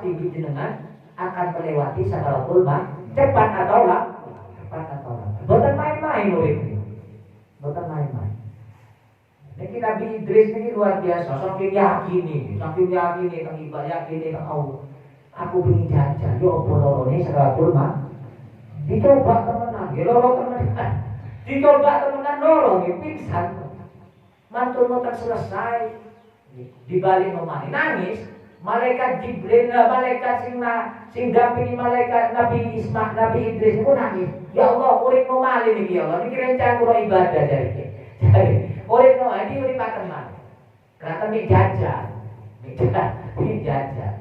pasti jenengan akan melewati sakaratul maut. Cepat atau lambat. Boten main-main urip. Boten main-main. Niki Nabi Idris ini luar biasa, saking yakini tentang ibadah, yakini tentang Allah. Aku pengen jajan, yo apa lorone sakaratul maut. Dicoba temenan, ya loro temenan. Dicoba temenan loro nggih pingsan. Mantul tak selesai. Dibalik memani nangis. Malaikat Jibril, malaikat sing dampingi malaikat Nabi Idris itu nangis. Ya Allah, urip mau malih niki ya Allah. Niki rencana kula ibadah jadi. Urip mau iki urip tenan. Karena mi jajan. Mi jajan.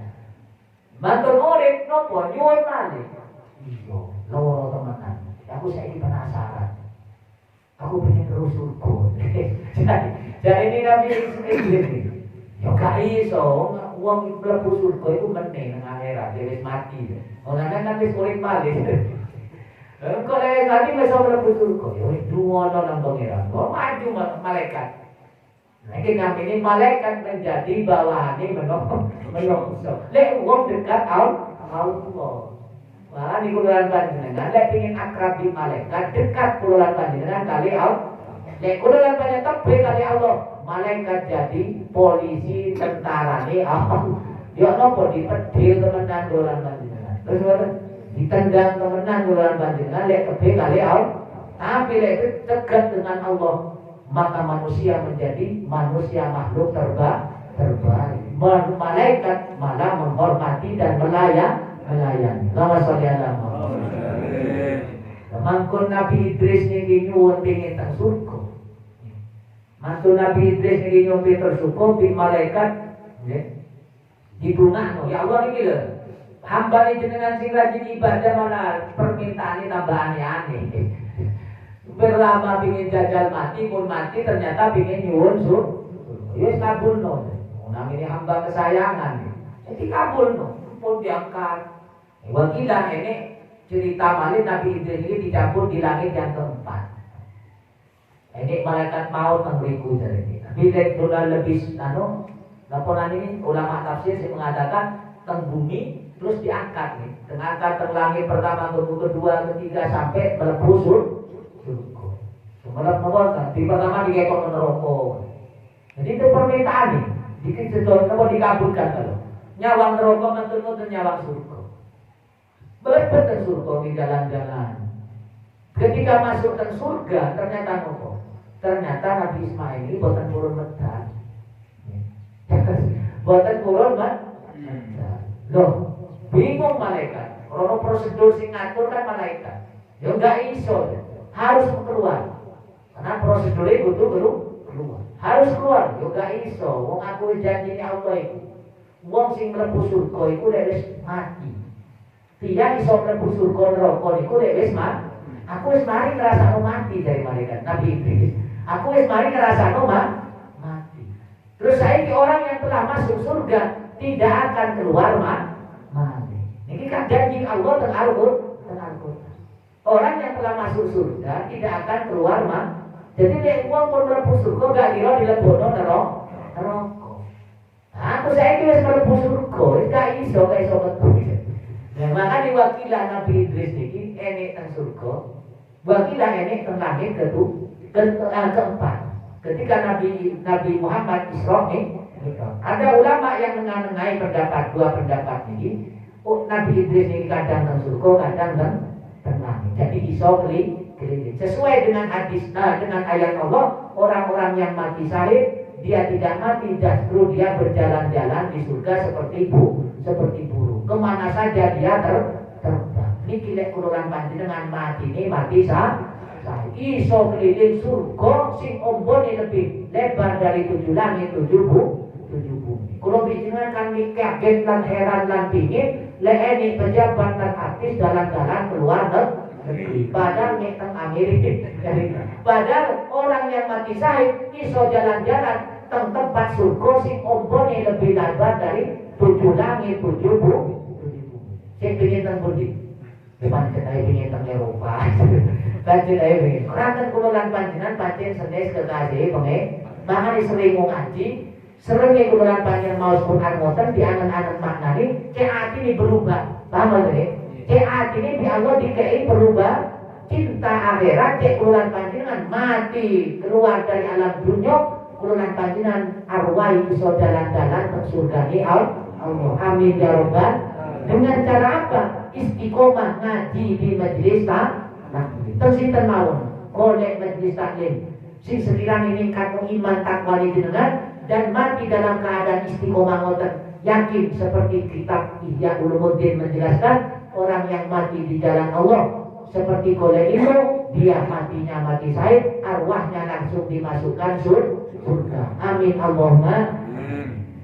Mantul urip nopo nyuwun malih. Iya, loro temenan. Aku saiki penasaran. Aku pengen terus surga. Jadi ini Nabi Idris. Ya gak iso, wong mlebu surga iku meneh nang akhirat, wis mati. Ora kan wis urip malih. Engko lek mati wis mlebu surga, ya wis duwono nang pangeran. Kok maju malaikat. Nek namine malaikat menjadi bawahane menungso. Lek wong dekat Allah. Wah, niku lan panjenengan lek pengin akrab di malaikat, dekat kula lan panjenengan kali Allah. Lek kula lan panjenengan tebih kali Allah. Malaikat jadi polisi tentarane apa? Ya napa dipedhil temenan dolan panjenengan. Terus ditendang temenan dolan panjenengan lek kebe kali Allah. Tapi lek dekat dengan Allah, maka manusia menjadi manusia makhluk terbaik. Malaikat malah menghormati dan melayani. Lama sholli ala Muhammad. Mangkon Nabi Idris niki nyuwun pengin teng surga. Mantu Nabi Idris ini nyombe tersyukur di malaikat dibungakno. Ya Allah niki lho. Hamba ini jenengan sing rajin ibadah malah permintaane tambah aneh-aneh. Berlama pingin jajal mati pun mati ternyata pingin nyuwun wis kabulno. Namine hamba kesayangan. Jadi kabulno, pun diangkat. Wakilah ini cerita malih Nabi Idris ini dicampur di langit yang keempat. Ini malaikat maut menggeriku dari ini. Bila sudah lebih laporan ini ulama tafsir mengatakan teng bumi terus diangkat nih, diangkat teng langit pertama, kedua, ketiga sampai melebu surga. Melebu di pertama dikekor neraka. Jadi itu permintaan nih, dikit sedot apa dikabulkan kalau nyawang neraka mentul nyawang surga. Melebu ke surga di jalan-jalan. Ketika masuk ke surga ternyata nopo. Ternyata Nabi Ismail ini boten purun medal. Boten purun medal. Loh, bingung malaikat. Rono prosedur sing ngatur kan malaikat. Ya enggak iso. Harus keluar. Karena prosedurnya butuh keluar. Harus keluar. Ya enggak iso. Wong aku janjine Allah iku. Wong sing mlebu surga iku wis mati. Tidak iso mlebu surga neraka niku wis mati. Aku wis mari ngrasakno mati dari malaikat Nabi Idris. Aku wis mari ngrasakno mati. Terus saiki orang yang telah masuk surga tidak akan keluar mati. Ini kan janji Allah teng Al-Qur'an. Orang yang telah masuk surga tidak akan keluar mati. Jadi nek wong pun mlebu surga gak kira dilebokno neraka. Aku saiki wis mlebu surga, wis gak iso metu. Nah, maka diwakilah Nabi Idris niki enek teng surga. Wakilah enek teng langit keempat. Ketika Nabi Muhammad Isra ada ulama yang mengenai dua pendapat ini. Nabi Idris ini kadang teng surga, kadang teng langit. Jadi iso keliling. Sesuai dengan hadis dengan ayat Allah, orang-orang yang mati syahid dia tidak mati, justru dia berjalan-jalan di surga seperti burung. Kemana saja dia terbang. Niki lek kula panjenengan mati ini mati iso keliling surga sing ombone lebih lebar dari 7 langit 7 bumi. Kula panjenengan kan kaget lan heran lan pingin lek eni pejabat lan artis jalan-jalan keluar negeri. Padahal nek teng Amerika. Padahal orang yang mati syahid iso jalan-jalan teng tempat surga sing ombone lebih lebar dari 7 langit 7 bumi. Sing pengin teng pundi? Cuman kita ingin teng Eropa. Kajian ingin. Orang kan kula lan panjenengan pancen senes kekasih pengen. Makanya sering ngaji, Seringnya kululan panjang mau Quran ngoten di anak-anak maknani, cek hati ini berubah. Paham gak? Cek hati ini di Allah dikei berubah. Cinta akhirat cek kululan panjenengan mati keluar dari alam dunia, kululan panjenengan arwah iso jalan-jalan ke surga ni Allah. Amin ya robbal. Dengan cara apa? Istiqomah ngaji di majelis taklim. Tersinten mawon oleh majelis taklim. Sing sekiranya ningkat iman takwa jenengan dan mati dalam keadaan istiqomah ngoten, yakin seperti kitab Ihya Ulumuddin menjelaskan, orang yang mati di jalan Allah seperti golek itu, dia matinya mati syahid, arwahnya langsung dimasukkan surga. Amin Allahumma.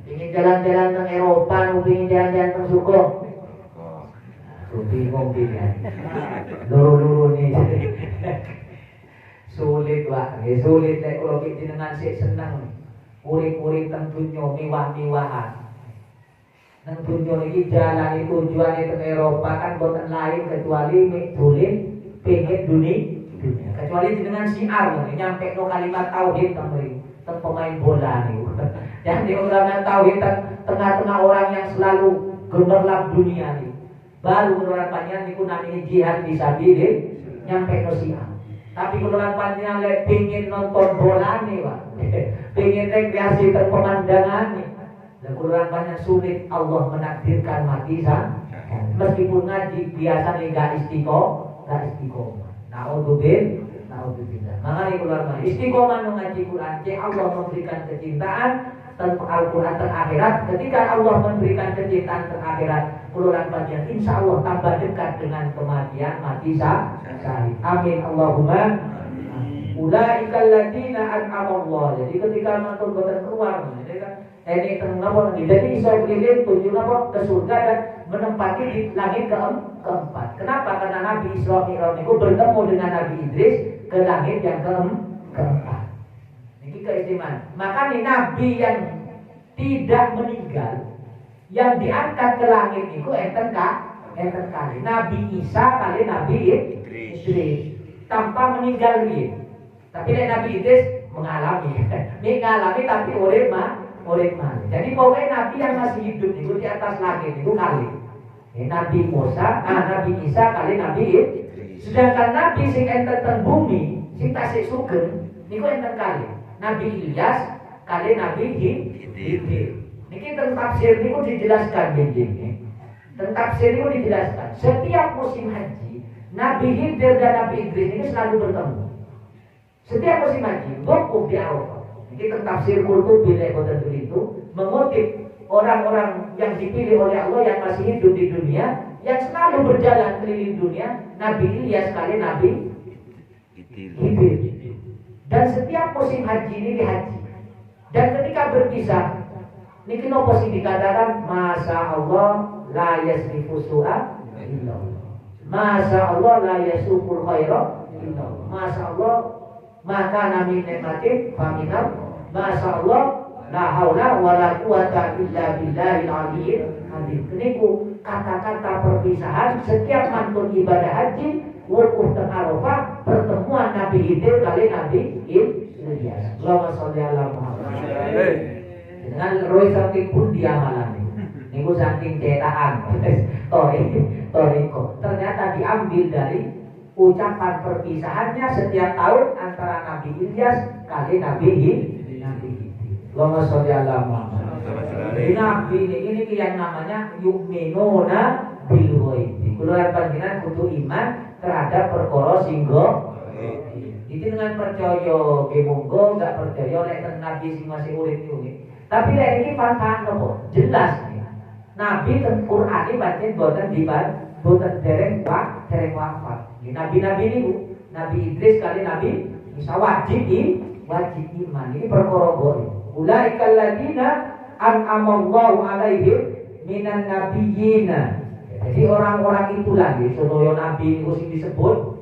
Ingin jalan-jalan ke Eropa, ingin jalan-jalan ke Suko. Bingung kan. Luru-luru nih. Sulit Pak, sulit lek kalau jenengan sik seneng. Urip-urip teng dunya mewah-mewahan. Nang dunya iki jalan tujuane teng Eropa kan boten lain kecuali mek dolen pengen dunia. Kecuali jenengan siar nyampe no kalimat tauhid teng pemain bola niku. Yang diulangan tauhid tengah-tengah orang yang selalu gemerlap dunia nih. Baru keluaran panjang niku namanya jihad fisabilillah nyampe no siar. Tapi keluaran panjang lek pengin nonton bola nih Pak. Pengen rekreasi ke pemandangan nih. Dan keluaran banyak sulit Allah menakdirkan mati meskipun ngaji biasa nih gak istiqomah. Naudzubillah. Makanya keluar banyak istiqomah ngaji Quran. Allah memberikan kecintaan tentang Al-Quran terakhirat. Ketika Allah memberikan kecintaan terakhirat, keluaran banyak insya Allah tambah dekat dengan kematian mati syahid. Amin Allahumma. Ulaikal ladina an'amallah. Jadi ketika mantul boten keluar, ini tengah jadi iso keliling tujuh napa ke surga dan menempati di langit keempat. Kenapa? Karena Nabi Isra Mi'raj itu bertemu dengan Nabi Idris ke langit yang keempat. Ini keistimewaan. Maka nih Nabi yang tidak meninggal, yang diangkat ke langit itu enten kali. Nabi Isa kali Nabi Idris tanpa meninggal dia. Tapi Nabi Idris mengalami tapi urip mati. Jadi pokoknya Nabi yang masih hidup itu di atas langit itu kali. Nabi Musa, Nabi Isa kali Nabi Idris. Sedangkan Nabi sing enten teng bumi, sing tasik sugeng niku enten kali. Nabi Ilyas kali Nabi Hidr. Niki teng tafsir niku dijelaskan begini. Teng tafsir niku dijelaskan, setiap musim haji Nabi Hidr dan Nabi Idris ini selalu bertemu. Setiap musim haji, wukuf di Arafah. Ini tafsir Qurtubi boten itu mengutip orang-orang yang dipilih oleh Allah yang masih hidup di dunia, yang selalu berjalan keliling dunia, Nabi Ilyas kali Nabi Hidr. Dan setiap musim haji ini dihaji. Dan ketika berpisah, ini kenapa sih dikatakan Masya Allah la yasrifu su'a illallah. Masya Allah la yasukul khairah illallah. Masya Allah maka namin nikmatin faminam. Masya Allah la haula wa la quwata illa billahil aliyyil azim. Niku kata-kata perpisahan setiap mantun ibadah haji, wukuf teng Arafah, pertemuan Nabi Hidr kali Nabi Ilyas. Allahumma sholli ala Muhammad. Dengan roy saking pun diamalan niku saking cetakan toriko ternyata diambil dari ucapan perpisahannya setiap tahun antara Nabi Ilyas kali Nabi Hidr. Allahumma sholli ala Muhammad. Nabi ini yang namanya yu'minuna bil ghaib. Keluar panjenengan kudu iman terhadap perkara singgo. Itu dengan percaya ge monggo, enggak percaya lek Nabi sing masih urip iki. Tapi lek iki manfaat nopo? Jelas nih. Nabi teng Quran iki pancen boten boten dereng wafat. Nabi-nabi niku, Nabi Idris kali Nabi Isa wajib iman. Ini perkara gaib. Ulaikal ladina an'amallahu alaihim minan nabiyyina. Jadi orang-orang itu lagi sedaya nabi niku sing disebut,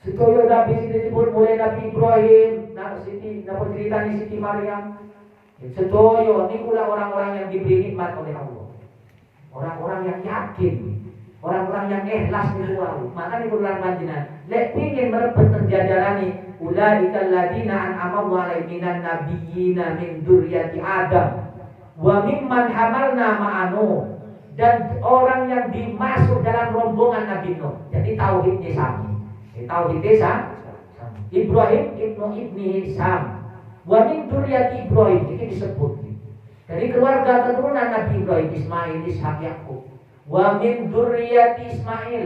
sedaya nabi sing disebut mulai Nabi Ibrahim, Siti, napa ceritane Siti Maryam. Sedaya niku lah orang-orang yang diberi nikmat oleh Allah. Orang-orang yang yakin, orang-orang yang ikhlas niku wae. Maka niku lan panjenengan lek pengin merebut terjajarani ulaikal ladzina an'ama Allahu 'alaihim minan nabiyyina min dzurriyyati Adam wa mimman hamalna ma'anu, dan orang yang dimasuk dalam rombongan Nabi Nuh. Jadi tauhidnya sami. Tauhidnya sami. Ibrahim ibni Sam. Wa min dzurriyyati Ibrahim, ini disebut. Dari keluarga keturunan Nabi Ibrahim, Ismail, Ishak, Yakub. Wa min dzurriyyati Ismail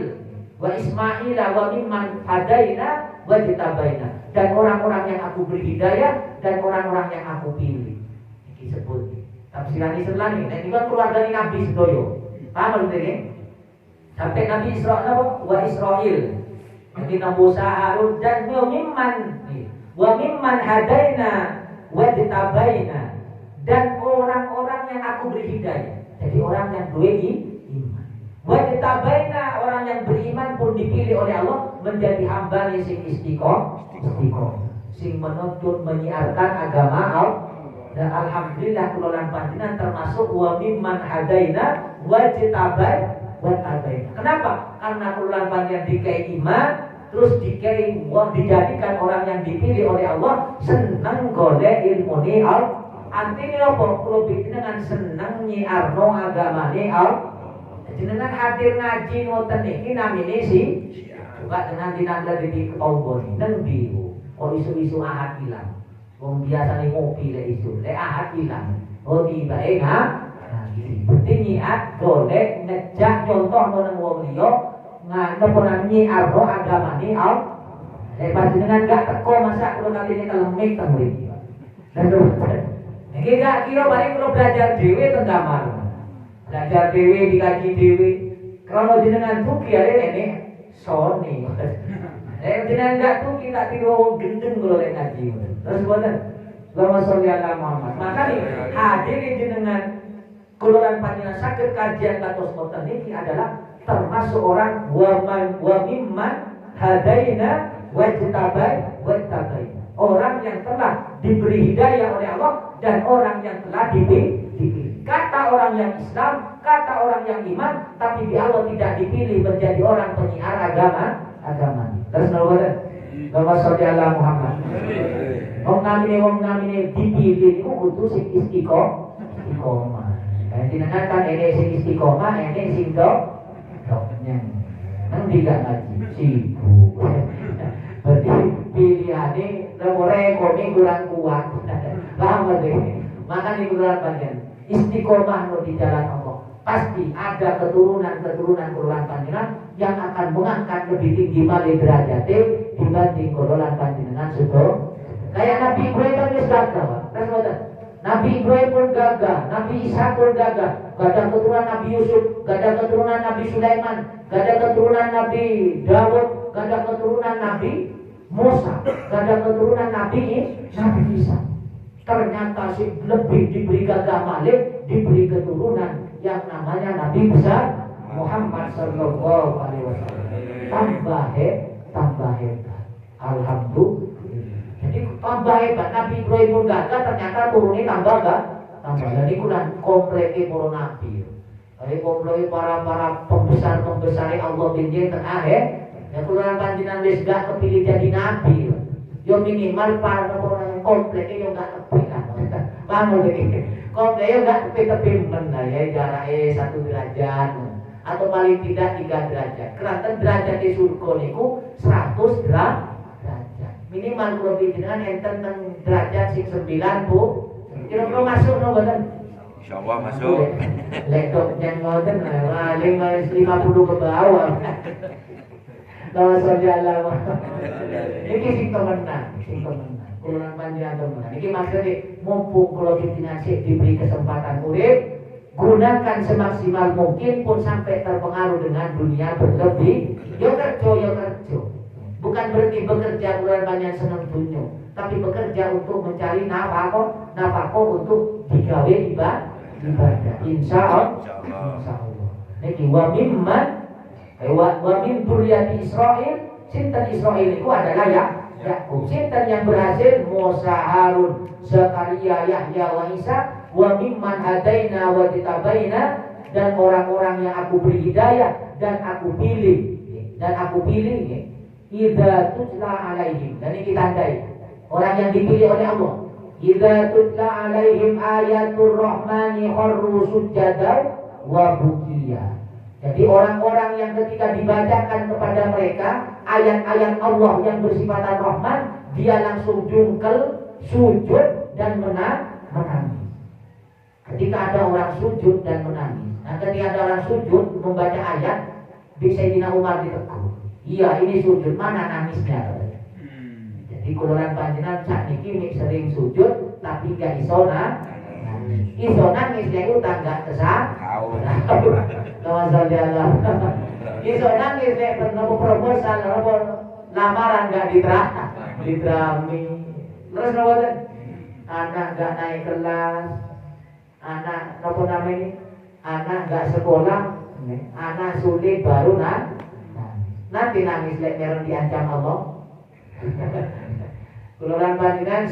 wa Ismaila wa mimman hadaina wa jitabaina, dan orang-orang yang aku beri hidayah dan orang-orang yang aku pilih. Ini disebut. Tafsiran Islam ini kan keluarga Nabi sedoyo. Paham ini? Sampai Nabi Israel wa Israel. Jadi Nabi Musa, Harun, dan wa mimman hadaina wa jitabaina, dan orang-orang yang aku beri hidayah. Jadi orang yang dua iman. Wa jitabaina, orang yang beriman pun dipilih oleh Allah menjadi hamba sing istiqomah, sing menuntut menyiarkan agama Allah. Dan alhamdulillah kulolan panjenengan termasuk wa mimman hadaina wa jitabaina. Kenapa? Karena kulolan panjenengan dikai iman, terus dikai dijadikan orang yang dipilih oleh Allah, senang golek ilmu ni Allah. Artinya apa? Kulo dengan senang nyiarno agamane Allah. Jenengan hadir ngaji ngoten niki namine coba dengan dinanda di ketombon nang biru. Oh isu-isu ahad ilang. Wong biasa ngopi le isu, le ahad ilang. Oh tiba penting nyiat golek ngejak nyontoh nang wong liya ngano pun nyiarno agamane Allah. Pas jenengan gak teko masa kulo kaline kelemik teng mriki. Dan niki gak kira balik kulo belajar dhewe teng kamar. Belajar dewi, dikaji dewi. Kalau jenengan tuki ada ini Sony. Jenengan enggak tuki tak tidur gendeng kalau lek ngaji. Terus boten. Allahumma sholli ala Muhammad. Maka nih hadir jenengan keluaran panjenengan saged kajian kados boten niki adalah termasuk orang wa mimman hadaina wa tabaina. Orang yang telah diberi hidayah oleh Allah dan orang yang telah dipilih. Kata orang yang Islam, kata orang yang iman, tapi di Allah tidak dipilih menjadi orang penyiar agama. Terus nolak. Allahumma sholli ala Muhammad. Wong namine dipilih itu kudu sing istiqomah. Jenengan kan ini sing istiqomah, ini sing doknya. Nang tidak ngaji sibuk. Berarti pilihane rekone kurang kuat. Paham deh. Maka di bulan panjang istiqomah di jalan Allah, pasti ada keturunan panjenengan yang akan mengangkat lebih tinggi malih derajatnya dibanding keturunan panjenengan sudah. Kayak Nabi Ibrahim kan gagal, Nabi Ibrahim pun gagal, Nabi Isa pun gagal, gak ada keturunan Nabi Yusuf, gak ada keturunan Nabi Sulaiman, gak ada keturunan Nabi Dawud, gak ada keturunan Nabi Musa, gak ada keturunan Nabi Isa. Ternyata sih lebih diberi gagah malih, diberi keturunan yang namanya Nabi besar Muhammad sallallahu alaihi wasallam. Tambah hebat. Alhamdulillah. Jadi tambah hebat. Nabi Ibrahim pun gagal, ternyata turunnya tambah. Jadi kulan kompleke para nabi. Jadi kompleke para pembesar Allah binjing terakhir. Ya kulan panjenengan wis gak kepilih jadi nabi. Yo minimal para orang kompleknya yo gak tepi kan. Paham lagi? Kompleknya gak tepi men ya jaraknya 1 derajat atau paling tidak 3 derajat. Kerana derajat di surga niku 100 derajat. Minimal kalau jenengan enten nang derajat sing 90. Kira-kira masuk no boten? Insyaallah masuk. Lekok yang ngoten lah 50 ke bawah. Kalau saja ini sing temenan. Kulonan panjenengan temenan. Iki maksudnya mumpung kalau kita diberi kesempatan urip, gunakan semaksimal mungkin pun sampai terpengaruh dengan dunia berlebih. Yo kerja. Bukan berarti bekerja kulonan panjenengan seneng dunia, tapi bekerja untuk mencari nafkah untuk digawe ibadah. Insyaallah. Niki wa min dzurriyyati Israil, sinten Israil itu adalah Yakub. Sinten yang berhasil? Musa, Harun, Zakaria, Yahya, wa Isa, wa mimman hadaina wa jitabaina, dan orang-orang yang aku beri hidayah dan aku pilih. idza tutla alaihim. Dan ini ditandai orang yang dipilih oleh Allah. Idza tutla alaihim ayatul rahmani kharru sujada wa bukiya. Jadi orang-orang yang ketika dibacakan kepada mereka ayat-ayat Allah yang bersifat Ar-Rahman, dia langsung jungkel, sujud dan menangis. Ketika ada orang sujud dan menangis, nah ketika ada orang sujud membaca ayat, di Sayyidina Umar ditegur. Iya, ini sujud, mana nangisnya? Jadi kulolan panjenengan sak niki sering sujud tapi gak iso nangis ya itu tangga kesah. Lawan saudara. Iso nangis ya nopo proposal nopo lamaran gak diterami. Terus nopo anak gak naik kelas, anak nopo namanya anak gak sekolah, anak sulit baru nanti nangis lek mereng diancam Allah. Kulolan panjenengan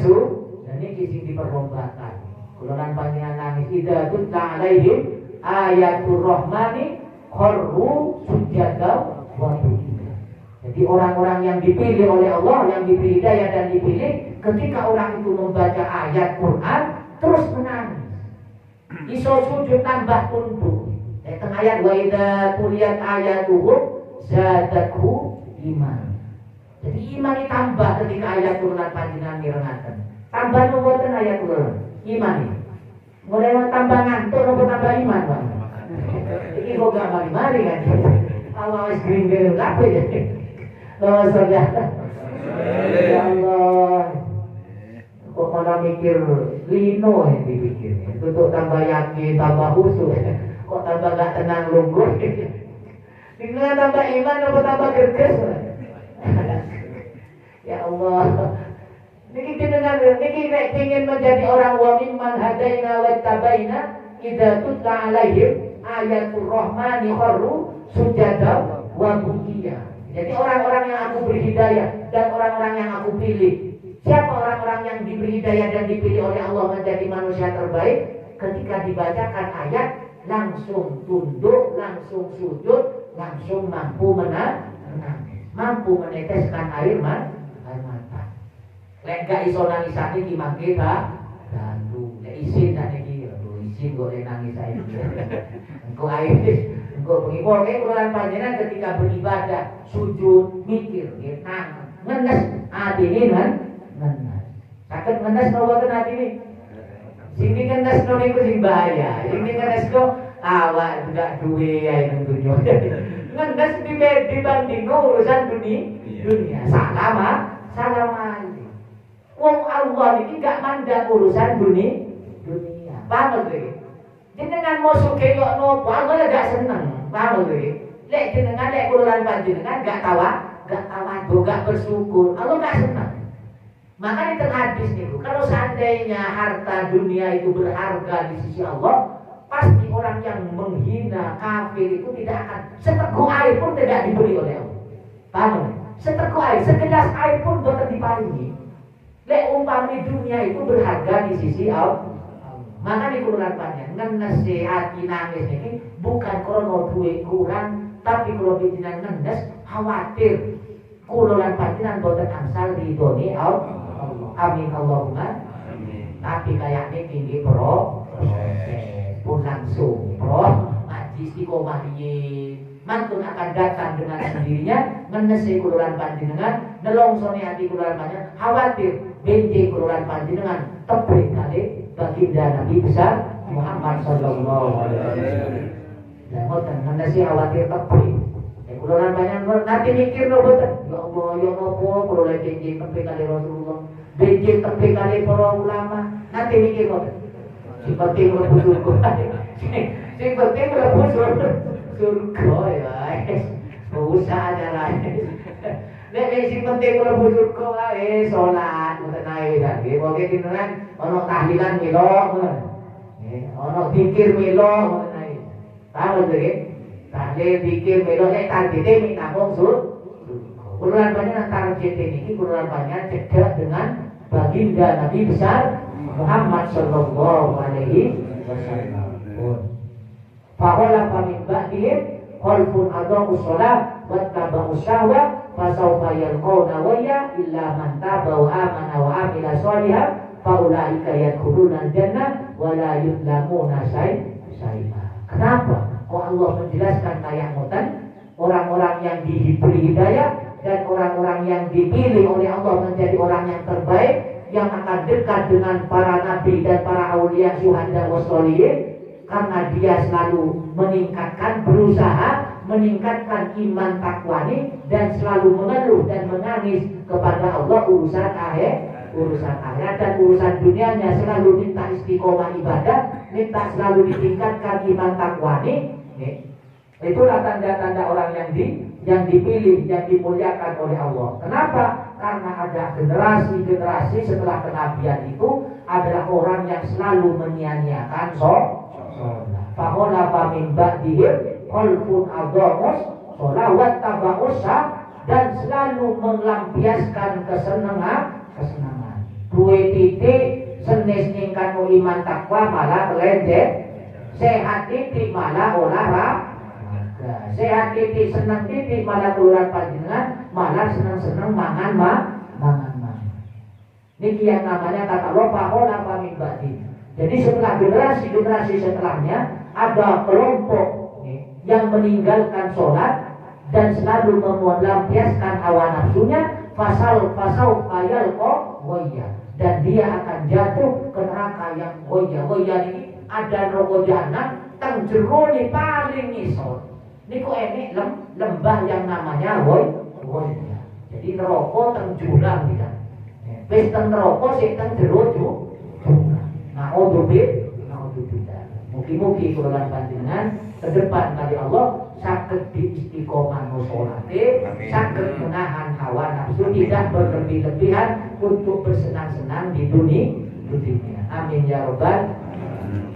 dan ini sing diperlombakan. Kulolan panjenengan nangis idza tutla alaihim ayatul rahmani kharru sujada wa bukiya. Jadi orang-orang yang dipilih oleh Allah, yang diberi hidayah dan dipilih, ketika orang itu membaca ayat Quran terus menangis. Iso sujud tambah tunduk. Teng ayat wa idza tuliyat ayatuhu zadathu iman. Jadi iman ditambah ketika ayat turunan panjenengan mirengaken. Tambah mboten ayat turunan iman iki. Mulai tambah ngantuk nopo tambah iman, Pak. Iki kok gak mari-mari kan. Allah wis gringgel kabeh ya. Allah saudara. Ya Allah. Kok malah mikir lino yang dipikir. Untuk tambah yakin, tambah khusyuk. Kok tambah gak tenang lungguh. Tinggal tambah iman nopo tambah gerges. Ya Allah, niki jenengan niki nek ingin menjadi orang wa mimman hadaina wa tabaina idza tutla alaihim ayatul rahmani kharru sujada wa bukiya. Jadi orang-orang yang aku beri hidayah dan orang-orang yang aku pilih. Siapa orang-orang yang diberi hidayah dan dipilih oleh Allah menjadi manusia terbaik? Ketika dibacakan ayat langsung tunduk, langsung sujud, langsung mampu menangis, mampu meneteskan air mata. Lek gak iso nangis iki mangke ta dandu. Lek isin tak iki isin kok nangis saiki. Engko air engko bengi pokoke kulolan panjenengan ketika beribadah sujud mikir nang ngenes atine ngenes. Saged ngenes nopo ten atine? Sing ngenes niku sing bahaya. Sing ngenes kok awak gak duwe ae nang dunya. Ngenes dibanding urusan dunia. Salam. Wong Allah ini gak mandang urusan dunia. Paham lho? Jenengan mau sugih kok nopo, Allah gak seneng. Paham lho? Lek jenengan lek kulolan panjenengan gak tawadhu, gak bersyukur, Allah gak seneng. Makanya teng hadis niku, kalau seandainya harta dunia itu berharga di sisi Allah, pasti orang yang menghina kafir itu tidak akan seteguk air pun tidak diberi oleh Allah. Paham? Seteguk air, segelas air pun boten diparingi. Lek umpami dunia itu berharga di sisi Allah. Maka di kulolan panjenengan ngenes hati nangis ini bukan krono duwe kurang, tapi kalau panjenengan ngenes khawatir kulolan panjenengan boten angsal ridhone Allah. Amin Allahumma. Tapi kayaknya tinggi proses pun langsung ngaji istiqomah mantun akan datang dengan sendirinya ngenesi kulolan panjenengan nelongsone hati kulolan panjenengan khawatir benci kulolan panjenengan tebrik kali baginda Nabi besar Muhammad sallallahu alaihi wasallam. Dan ngoten ngenesi khawatir tebrik. Kulolan panjenengan nanti mikir no boten. Ya Allah ya napa kulo lek benci tebrik kali Rasulullah, benci tebrik kali para ulama. Nanti mikir ngoten. Sing penting mlebu surga. Sing penting mlebu surga ya. Usah aja nek sing penting mlebu surga wae salat ngoten ae nggih. Pokoke dinten ana tahlilan milo ngoten. Ana zikir milo ngoten ae. Tahu nggih? Tahlil zikir milo nek targete minangka surga. Kulolan panjenengan targete niki kulolan panjenengan cedhak dengan baginda Nabi besar Muhammad sallallahu alaihi wasallam. Fakola pamin ba'dihim khalfun adaa'us shalah wattaba'us syahwat fasawfa yalqawna ghayya illa man taba wa amana wa amila shalihan faulaika yadkhuluna al-jannah wa la yudlamuna syai'a. Kenapa? Kok Allah menjelaskan kayak ngoten? Orang-orang yang diberi hidayah dan orang-orang yang dipilih oleh Allah menjadi orang yang terbaik, yang akan dekat dengan para nabi dan para aulia syuhada wassolihin, karena dia selalu meningkatkan, berusaha meningkatkan iman takwani dan selalu mengeluh dan menangis kepada Allah urusan akhirat dan urusan dunianya, selalu minta istiqomah ibadah, minta selalu ditingkatkan iman takwani. Itulah tanda-tanda orang yang dipilih, yang dimuliakan oleh Allah. Kenapa? Karena ada generasi-generasi setelah kenabian itu adalah orang yang selalu menyia-nyiakan sholat. Fakhalafa min ba'dihim khalfun adaa'us shalah wattaba'us syahwat, dan selalu melampiaskan kesenangan. Dua titik senes ningkat iman takwa malah kelenjet, sehat titik malah olahraga, sehat titik senang titik malah keluar panjenengan malah senang-senang mangan. Niki yang namanya kata Allah fakhalafa min ba'dihim. Jadi setelah generasi setelahnya ada kelompok yang meninggalkan sholat dan selalu melampiaskan hawa nafsunya, fasal fayal ghayya, dan dia akan jatuh ke neraka yang ghayya ini ada neraka jahanam teng jero ni paling ngisor. Niku enek lembah yang namanya ghayya. Jadi neraka teng jurang tidak. Wis teng neraka sik teng jero jurang. Naudzubillah. Mugi-mugi kula lan panjenengan ke depan kali Allah saged diistiqomah sholate, saged menahan hawa nafsu, tidak berlebih-lebihan untuk bersenang-senang di dunia. Amin ya rabbal alamin.